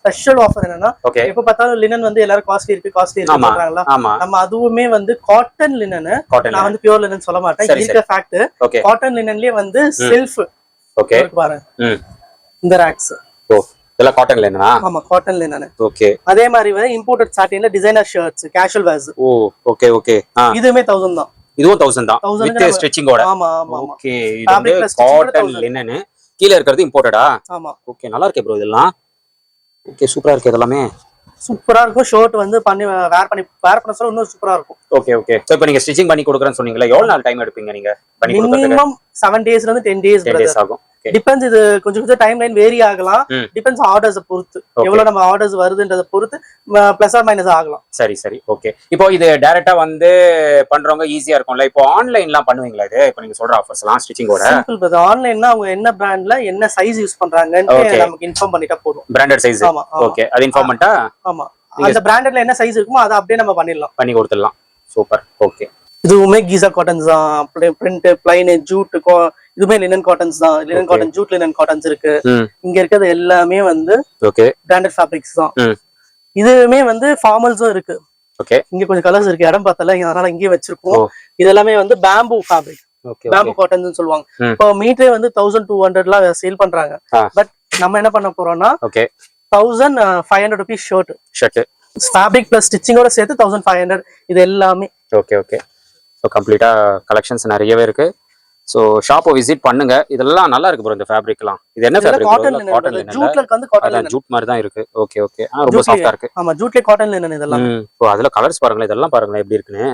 Special offer என்னன்னா எப்ப பார்த்தாலும் லினன் வந்து எல்லாரும் காஸ்ட்லி இருக்கு சொல்றாங்களா, நம்ம அதுவுமே வந்து காட்டன் லினன். நான் வந்து பியூர் லினன் சொல்ல மாட்டேன், இருக்க ஃபேக்ட் காட்டன் லினன்லயே வந்து செல்ஃப் பாருங்க இந்த ராக்ஸ். இதெல்லாம் காட்டன் லினனா? ஆமா காட்டன் லினன். ஓகே. அதே மாதிரி வந்து இம்போர்ட்டட் சாட்டின்ல designer shirts, casual wears. Oh okay okay. இதுமே 1000 தான். இதுவும் 1000 தான் வித் ஸ்டிச்சிங்கோட. ஆமா ஆமா. ஓகே. இது வந்து காட்டன் லினன். கீழ இருக்குது இம்போர்ட்டடா? ஆமா. ஓகே நல்லா இருக்கு ப்ரோ இதெல்லாம். ஓகே சூப்பரா இருக்கு இதெல்லாம். சூப்பரா இருக்கும். ஷர்ட் வந்து வேர் பண்ண சொல்ல இன்னும் சூப்பரா இருக்கும். Okay okay. சோ இப்போ நீங்க ஸ்டிச்சிங் பண்ணி கொடுக்கறேன்னு சொன்னீங்களா, எவ்வளவு நாள் டைம் எடுப்பீங்க நீங்க பண்ணி கொடுக்கிறதுக்கு? மினிமம் 7 டேஸ்ல இருந்து 10 டேஸ் ஆகும். டிபெண்ட்ஸ். இது கொஞ்சம் டைம் லைன் வேரி ஆகலாம். டிபெண்ட்ஸ் ஆர்டர்ஸ் பொறுத்து, எவ்வளவு நம்ம ஆர்டர்ஸ் வருதுன்றத பொறுத்து பிளஸ் ஆர் மைனஸ் ஆகலாம். சரி சரி ஓகே. இப்போ இது டைரக்டா வந்து பண்றவங்க ஈஸியா இருக்கும்ல. இப்போ ஆன்லைன்லாம் பண்ணுவீங்களா இது? இப்போ நீங்க சொல்ற ஆஃபர்ஸ்லாம் ஸ்டிச்சிங்கோட சிம்பிள் பிரதர். ஆன்லைன்னா அவங்க என்ன பிராண்ட்ல என்ன சைஸ் யூஸ் பண்றாங்கன்னு நமக்கு இன்ஃபார்ம் பண்ணிட்டா போதும். Branded size. ஓகே. அது இன்ஃபார்ம் பண்ணிட்டா ஆமா அந்த பிராண்டட்ல என்ன சைஸ் இருக்குமோ அதை அப்படியே நம்ம பண்ணி கொடுத்துடலாம். சூப்பர். ஓகே. இதுவுமே கீசா காட்டன்ஸ் தான். பிரிண்ட், பிளைன், ஜூட், இதுமே லினன் காட்டன்ஸ் தான். Linen cotton, Jude linen cottons இருக்கு. இங்க இருக்கிறது எல்லாமே வந்து ஓகே பிராண்டட் ஃபேப்ரிக்ஸ் தான். இதுவுமே வந்து ஃபார்மல்ஸும் இருக்கு. ஓகே. இங்க கொஞ்சம் கலர்ஸ் இருக்கு, இடம் பார்த்தல அதனால இங்கேயே வச்சிருக்கோம். இது எல்லாமே வந்து பேம்பூ ஃபேப்ரிக், பேம்பூ காட்டன்ஸ் சொல்லுவாங்க. இப்போ மீட்டரே வந்து 1200 சேல் பண்றாங்க. பட் நம்ம என்ன பண்ண போறோம்னா okay 1500 rupees shirt fabric plus ஸ்டிச்சிங்கோட சேர்த்து 1500. இது எல்லாமே ஓகே ஓகே. ஸோ கம்ப்ளீட்டா கலெக்ஷன்ஸ் நிறையவே இருக்கு. ஸோ ஷாப்பை விசிட் பண்ணுங்க. இதெல்லாம் நல்லா இருக்கு ப்ரோ. இந்த ஃபேப்ரிக்லாம் இது என்ன ஃபேப்ரிக்? Cotton linen. ஜூட்ல வந்து காட்டன் லினன். ஜூட் மாதிரி தான் இருக்கு. Okay okay. ரொம்ப சாஃப்ட்டா இருக்கு. ஆமா ஜூட்ல காட்டன் லினன் இதெல்லாம். ஓ அதுல கலர்ஸ் பாருங்க, இதெல்லாம் பாருங்க எப்படி இருக்குன்னு.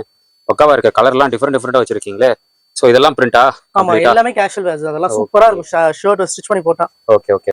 பக்காவா இருக்கு. கலர்லாம் டிஃபரெண்டா வச்சிருக்கீங்களே. ஸோ இதெல்லாம் பிரிண்டா? ஆமா எல்லாமே கேஷுவல் வேர்ஸ். அதெல்லாம் சூப்பரா இருக்கும். ஷர்ட் ஸ்டிச் பண்ணி போட்டா. Okay okay.